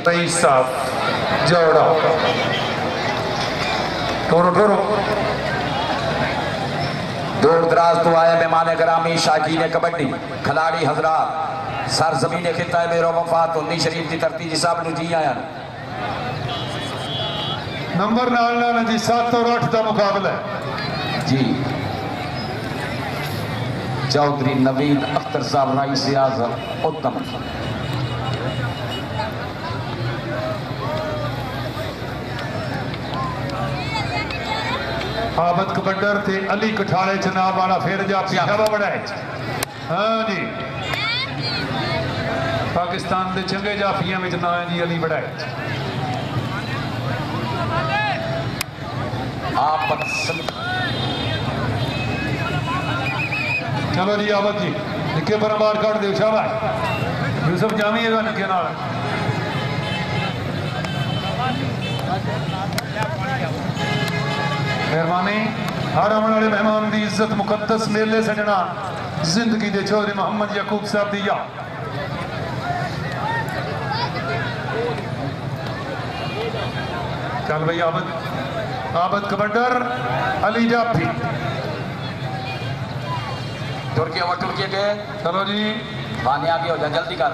23 साहब जोड़ा Toro Toro दूर दराज तो आए मेहमान ग्रामी शाकीन कबड्डी खिलाड़ी हजरात सर जमीन खिता मेरो वफात उन्नी शरीफ की धरती जी साहब जी आया नंबर नाल जी 7 और 8 का मुकाबला जी चौधरी नवीन अख्तर साहब रईस आज़म उत्तम आबद कबड्डर थे अली कठाले जनाब वाला फिर जाफी हवा बढ़ाए हाँ जी पाकिस्तान के चंगे जाफिया में ना है जी अली बढ़ाए चलो जी आबद जी निके पर मार काट दो शाबाश यूसुफ जामी है निके नाल मेहरबानी हर आने वाले मेहमान की इज्जत मुकद्दस मेले सजना जिंदगी दे चौधरी मोहम्मद यकूब साहब दी या चल भाई आबद आबद कबड्डर अली जाफी तुर्की और तुर्की के चलो जी पानी आगे हो जा जल्दी कर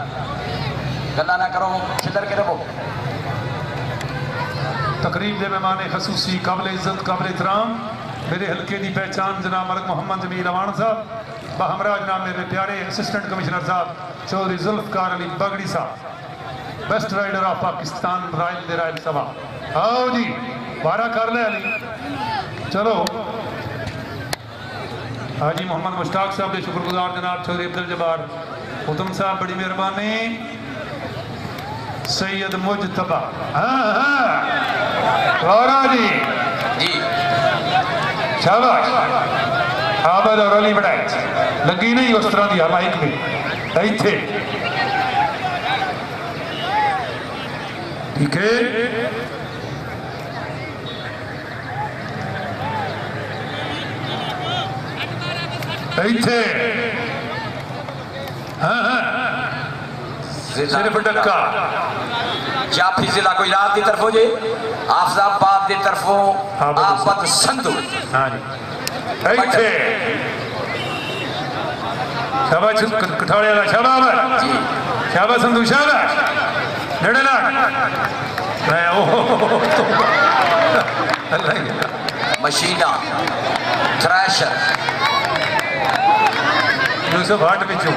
गल्ला ना करो खिदर के रहो तकरीब के मेहमान खसूसी काबिल इज्जत काबिल एहतराम मेरे हल्के की पहचान जनाब मलिक मोहम्मद जमील अवान साहब बहमरा जनाब मेरे प्यारे असिस्टेंट कमिश्नर साहब चौधरी जुल्फकार अली बगड़ी साहब बेस्ट राइडर ऑफ पाकिस्तान राइल दे राइल सभा आओ जी वारा कर ले अली चलो हाजी मोहम्मद मुश्ताक साहब के शुक्रगुजार जनाब चौधरी अब्दुल जब्बार उत्तम साहब बड़ी मेहरबानी सैयद मुजतबा गौरा जी शाबाश आबद और अली बढ़ाए लगी नहीं उस तरह की माइक में थे ठीक है थे हाँ हाँ सिर्फ डक्का जाफी जिला गुजरात की तरफों जी आफजाबाद की तरफों आफत संधू हाँ जी थे शाबाश कठाड़े वाला शाबाश शाबाश संधू शाबाश नड़े ना मशीना थ्रैशर यूसुफ हट पिछू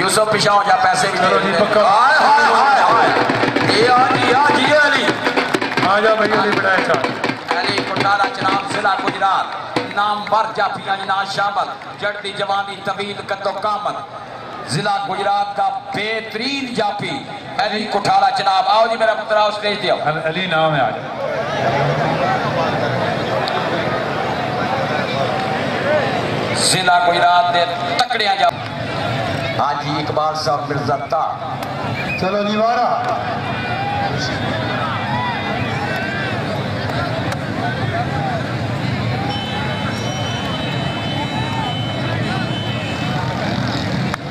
यूसुफ पिछा हो जा पैसे भी चलो जी पक्का हाय हाय हाय हाय ये जी अली आ जा भैया अली बढ़ाए चाल अली कुटारा जनाब जिला गुजरात नाम वर जाफिया ना शामिल जड़ती जवानी तवील कद्दो कामत जिला गुजरात का बेहतरीन जाफी अली कुठारा जनाब आओ जी मेरा पुत्र स्टेज दियो अली नाम है आज जिला गुजरात दे तकड़िया जा हाजी इकबाल साहब मिर्जा ता चलो जी वारा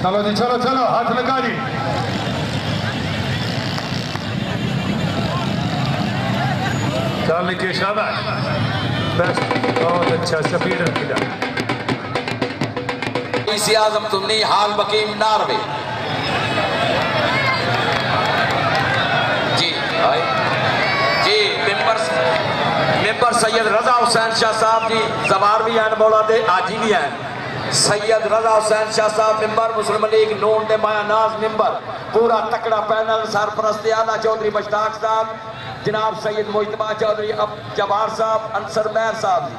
चलो जी चलो चलो हाथ लगा जी चल लिखे शाबाश बेस्ट बहुत अच्छा स्पीड रखा आजम तुमनी हाल बकीम नारवे जी जी मेंबर सैयद रजा हुसैन शाह साहब जी जवार भी हैं मौला दे आजी भी हैं सैयद रजा हुसैन शाह साहब मेंबर मुस्लिम लीग नून दे माया नाज मेंबर पूरा तकड़ा पैनल सरपरस्त आला चौधरी मुश्ताक साहब जनाब सैयद मुजतबा चौधरी अब जबार साहब अंसर महर साहब जी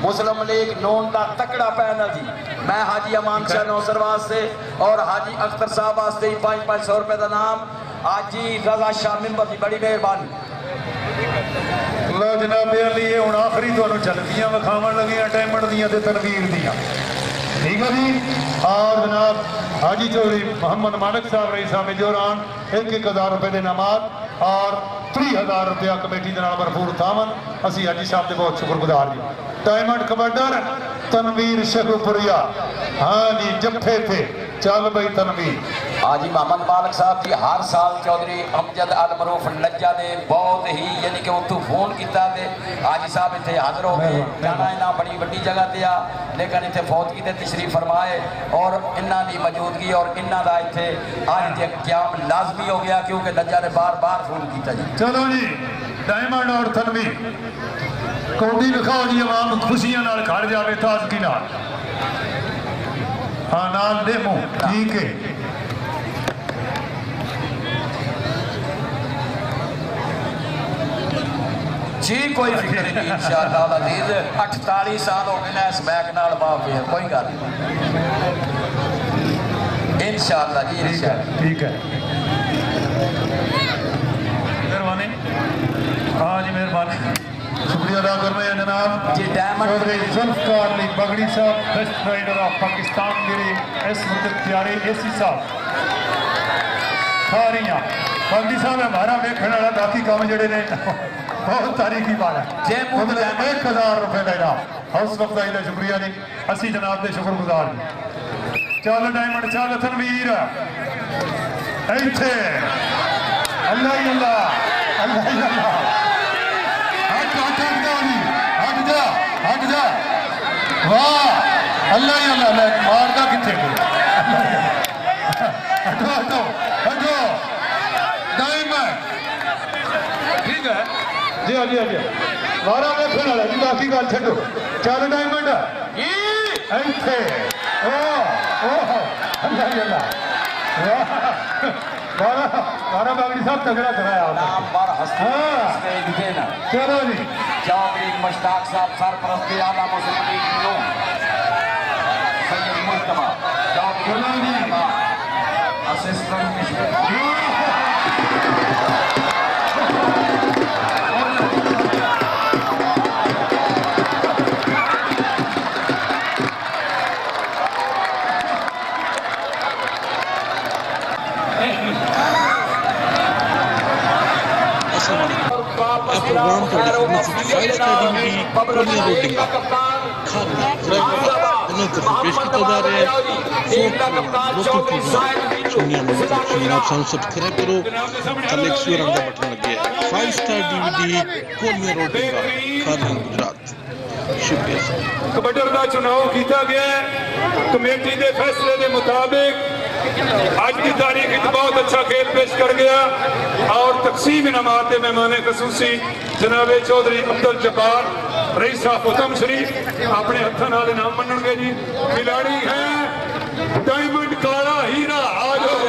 मुस्लिम लीग नून का तकड़ा पैनल जी मैं हाजी अमान शाह नौसर वास्ते और हाजी अख्तर साहब वास्ते 500 रुपए का नाम हाजी रजा शाह मेंबर की बड़ी मेहरबानी लो जनाब अली हुण आखिरी तुहानूं झलकियां विखावन लगियां डायमंड दियां ते तनवीर दियां ठीक है जी और जनाब हाजी चौधरी मोहम्मद मालिक साहब रईस साहब जोरान 1,000 रुपए के इनामात और 30,000 रुपया कमेटी के नाल भरपूर थावन असी हाजी साहब के बहुत शुक्रगुजार जी डायमंड कबड्डर तनवीर शेखपुरिया हाँ जी जफे थे चल भाई तनवीर हाजी मोहम्मद मालिक साहब जी हर साल चौधरी अमजद अल मरूफ लज्जा ने बहुत ही यानी कि उतों फोन किया हाजी साहब इतने हाजिर हो गए जाना इन्ना बड़ी वड्डी जगह ते आ लेकिन इतने फौतगी ते तशरीफ फरमाए और इन्हों की मौजूदगी और इन्हों का इतने आज क्याम लाजमी हो गया क्योंकि लज्जा ने बार बार फोन किया जी। चलो जी डायमंड और तनवीर कौडी दिखाओ जी आवाम खुशियां नाल खड़ जावे ताजगी नाल। हाँ नाल डेमो ठीक है जी कोई फिक्र नहीं इंशाअल्लाह अजीज 48 साल हो गए ना इस बैक नाल बाप कोई गल नहीं इंशाअल्लाह जी इंशाअल्लाह ठीक है मेहरबानी। हाँ जी मेहरबानी शुक्रिया अदा कर रहे हैं जनाब जी डायमंड चौधरी जुल्फकार अली बगड़ी साहब बेस्ट राइडर ऑफ पाकिस्तान मेरे इस वक्त प्यारे एसी साहब खारियां बगड़ी साहब हमारा वेखने वाला बाकी काम जड़े ने बहुत तारीखी बात है 1000 रुपए का इनाम हाउस अफजाई का शुक्रिया जी असी जनाब के शुक्रगुजार जी। चल डायमंड चल तनवीर इत्थे अल्लाह ही अल्लाह अल्लाह ही अल्लाह हट जा हट जा वाह अल्लाह ही अल्लाह मारदा किथे हटो हटो हटो डायमंड ठीक है जी हाँ जी हाँ जी बारह वेखण वाला जी बाकी गल छड्डो चल डायमंड इत्थे ओह अल्लाह ही अल्लाह वाह बारह बागड़ी साहब तगड़ा कराया नाम पर हस्ते देना चलो जी चौधरी मुश्ताक साहब सरपरस्ती आला Muslim League Noon Syed Mustafa Chaudhry assistant program five star TV कोलिया रोटी पेश किया जा रहा है आप सब्सक्राइब करो कल 100 रंग का बटन लगे 5 स्टार डीवीडी कोलिया रोटी का खालिद गुजरात शुक्रिया। कबड्डी का चुनाव किया गया कमेटी के फैसले के मुताबिक आज की तारीख में बहुत अच्छा खेल पेश कर गया और तकसीम इनामात के मेहमान खसूसी जनाब चौधरी अब्दुल जब्बार रईस साहब उतम शरीफ अपने हथों नाल इनाम मनणगे जी। खिलाड़ी है डायमंड काला हीरा आ जाओ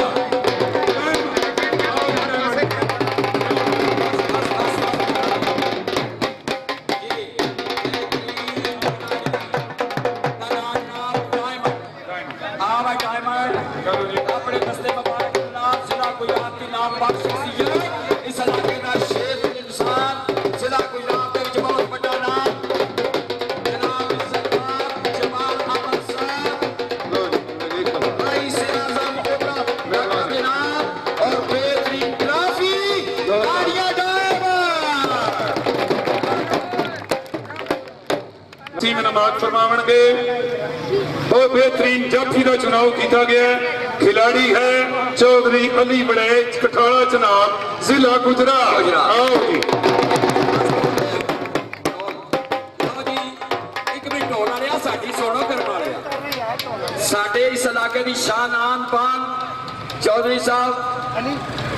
अपने दस्ते मुबारक नाम जिला गुजरात की नाम बख्श इस इलाके का शेर इंसान जिला गुजरात के बहुत बड़ा नाम जनाब सरदार जमाल अहमद साहब रईस आज़म होगा जनाब और बेहतरीन ट्रॉफी गाड़ियां टीम इनामात फरमावणगे और बेहतरीन जाफी का चुनाव किया गया। खिलाड़ी है चौधरी अली बड़ैच कठाला चनाब जिला गुजरात। आओ जी एक मिनट होना रहा साडी सोनो करवा साडे इस इलाके की शान आन पान चौधरी साहब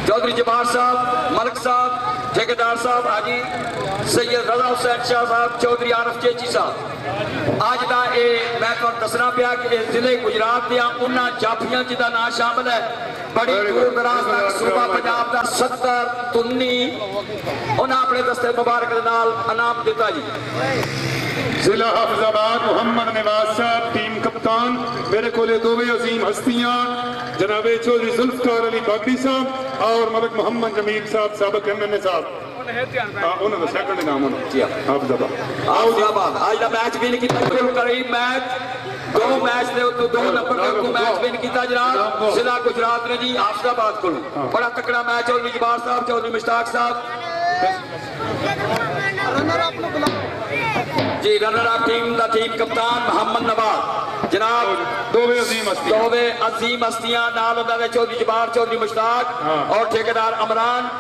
चौधरी जबार साहब मलिक साहब ठेकेदार साहब हाजी सैयद रजा हुसैन शाह साहब चौधरी आरफ चेची साहब आज का मैं तुहानू दसना पिया कि जिले गुजरात दियां उन्हां जाफियां जिहदा नाम शामिल है बड़ी दूर दराज तक सूबा पंजाब का 70 तुन्नी उन्हें अपने दस्ते मुबारक दे नाल इनाम दिता जी। जिला हाफिजाबाद मोहम्मद नवाज साहब टीम कप्तान मेरे को दोवे अजीम हस्तियां जनाबे चौधरी जुल्फकार अली बागड़ी साहब और मलिक मोहम्मद जमील साहब साबिक एमएनए साहब उन्होंने सेकंड इनाम हाफिजाबाद आज का मैच विन किया करीब मैच दो मैच दे तो 2 नंबर को मैच विन किया जनाब जिला गुजरात ने जी हाफिजाबाद को बड़ा तकड़ा मैच चौधरी जबार साहब चौधरी मुश्ताक साहब जी रनर अप टीम का टीम कप्तान मोहम्मद नवाज जनाब दोवे अजीम हस्तियां दोवे अजीम हस्तियां नाल उन्होंने चौधरी जबार चौधरी मुश्ताक और ठेकेदार अमरान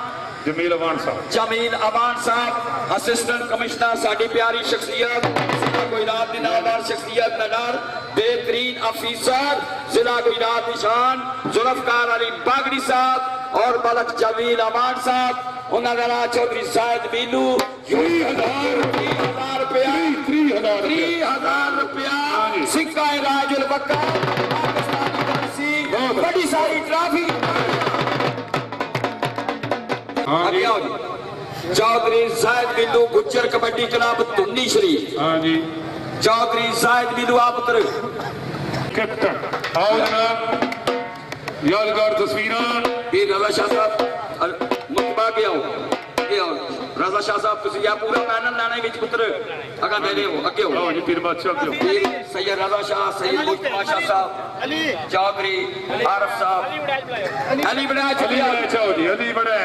जमील अवान साहब जमील अवान साहब असिस्टेंट कमिश्नर साड़ी प्यारी शख्सियत जिला गुजरात की नामदार शख्सियत नडार बेहतरीन अफीसर जिला गुजरात निशान जुल्फकार अली बागड़ी साहब और मलक जमील अवान साहब उन्होंने चौधरी जायद बीलू 30,000 रुपया 30,000 रुपया सिक्का राजुल बक्का पाकिस्तानी करेंसी बड़ी सारी ट्रॉफी आगे आओ जी चौधरी जायद बिंदु गुज्जर कबड्डी क्लब धुन्नी शरीफ हाँ जी चौधरी जायद बिंदु आप उतर कैप्टन आओ जनाब यादगार तस्वीरां फिर रजा शाह साहब मुतबा के आओ रजा शाह साहब तुसी या पूरा पैनल लाने विच पुत्र अगा दे रहे हो अगे हो आओ जी पीर बादशाह के फिर सैयद रजा शाह सैयद मुस्तफा शाह साहब अली चौधरी आरफ साहब अली बड़ा आओ जी अली बड़े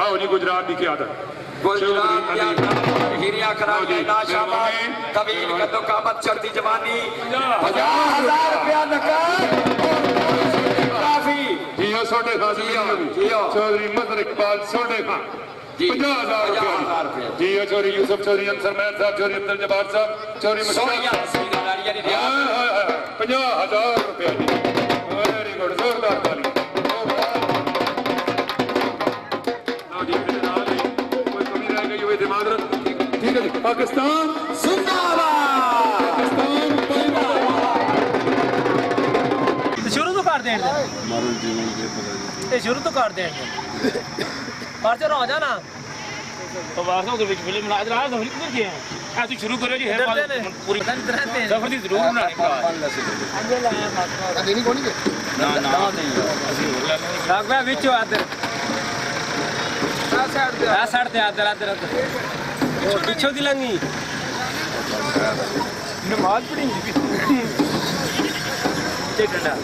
आओ जी गुजरात की क़यादत गुजरात हिरिया खराब नाशाबाद तवील कदो कामत चढ़ती जवानी 50,000 रुपया नकद काफी जियो सोडे खान जियो। चौधरी मदर इकबाल सोडे खान 50,000 रुपया जियो चौधरी यूसुफ चौधरी अंसर मैन साहब चौधरी अब्दुल जब्बार साहब चौधरी सोनिया सीधादारियां नहीं दिया 50,000 रुपया जी वेरी गुड जोरदार ताली ठीक है जी पाकिस्तान जिंदाबाद शुरू तो कर दें शुरू तो कर दें पर चलो आ जाना तो वास्तव ਦੇ ਵਿੱਚ ਫਿਲਮ ਬਣਾ ਇਧਰ ਆ ਸਫਰ ਕਿੱਧਰ ਗਏ ਆ ਤੁਸੀਂ ਸ਼ੁਰੂ ਕਰੋ ਜੀ ਹੈ ਪੂਰੀ ਸਫਰ ਦੀ ਜ਼ਰੂਰ ਬਣਾਣੀ ਨਾ ਨਾ ਅਸੀਂ ਹੋਰ ਲੈਣੇ ਲੱਗ ਪਿਆ ਵਿੱਚੋਂ ਆਦਰ ਆ ਸਾਈਡ ਤੇ ਆਦਰ ਆਦਰ ਉਹ ਪਿੱਛੋਂ ਦੀ ਲੰਗੀ ਨਮਾਜ਼ ਪੜ੍ਹੀ ਤੇ ਡੰਡਾ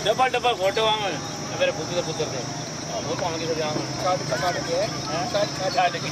ਡਬਲ ਡਬਲ ਫੋਟੋ ਆਵਾਂ ਮੇਰੇ ਪੁੱਤ ਦੇ ਪੁੱਤਰ ਦੇ ਉਹ ਪਾਵਾਂਗੇ ਤੇ ਆਵਾਂ ਛੱਡ ਕੇ